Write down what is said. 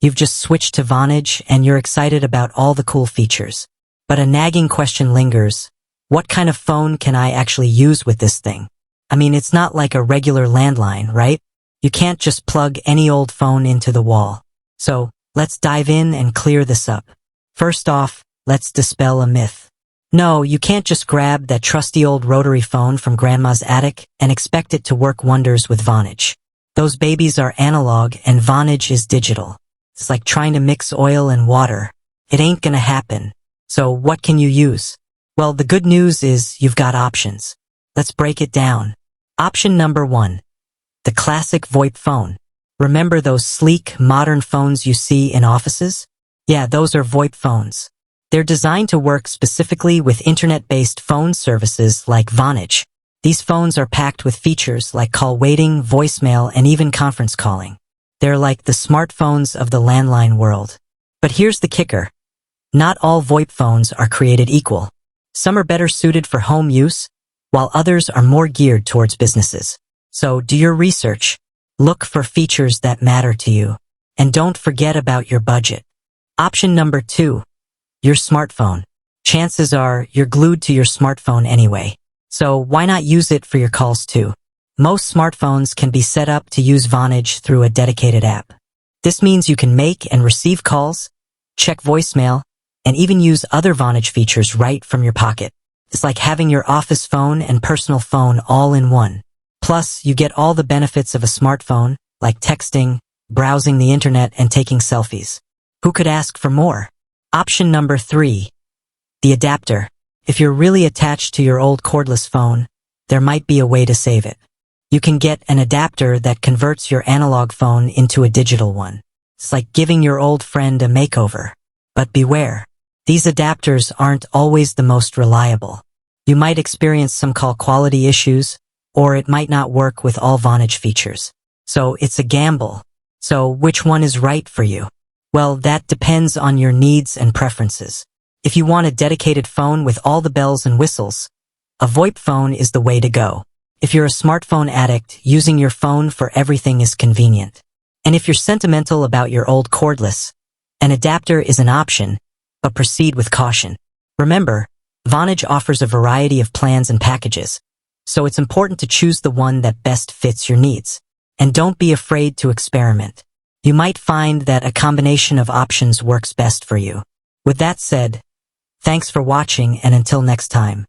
You've just switched to Vonage and you're excited about all the cool features. But a nagging question lingers. What kind of phone can I actually use with this thing? I mean, it's not like a regular landline, right? You can't just plug any old phone into the wall. So, let's dive in and clear this up. First off, let's dispel a myth. No, you can't just grab that trusty old rotary phone from grandma's attic and expect it to work wonders with Vonage. Those babies are analog and Vonage is digital. It's like trying to mix oil and water. It ain't gonna happen. So what can you use? Well, the good news is you've got options. Let's break it down. Option number 1. The classic VoIP phone. Remember those sleek, modern phones you see in offices? Yeah, those are VoIP phones. They're designed to work specifically with internet-based phone services like Vonage. These phones are packed with features like call waiting, voicemail, and even conference calling. They're like the smartphones of the landline world. But here's the kicker. Not all VoIP phones are created equal. Some are better suited for home use, while others are more geared towards businesses. So do your research. Look for features that matter to you. And don't forget about your budget. Option number 2. Your smartphone. Chances are you're glued to your smartphone anyway. So why not use it for your calls too? Most smartphones can be set up to use Vonage through a dedicated app. This means you can make and receive calls, check voicemail, and even use other Vonage features right from your pocket. It's like having your office phone and personal phone all in one. Plus, you get all the benefits of a smartphone, like texting, browsing the internet, and taking selfies. Who could ask for more? Option number 3. The adapter. If you're really attached to your old cordless phone, there might be a way to save it. You can get an adapter that converts your analog phone into a digital one. It's like giving your old friend a makeover. But beware. These adapters aren't always the most reliable. You might experience some call quality issues, or it might not work with all Vonage features. So it's a gamble. So which one is right for you? Well, that depends on your needs and preferences. If you want a dedicated phone with all the bells and whistles, a VoIP phone is the way to go. If you're a smartphone addict, using your phone for everything is convenient. And if you're sentimental about your old cordless, an adapter is an option, but proceed with caution. Remember, Vonage offers a variety of plans and packages, so it's important to choose the one that best fits your needs. And don't be afraid to experiment. You might find that a combination of options works best for you. With that said, thanks for watching, and until next time.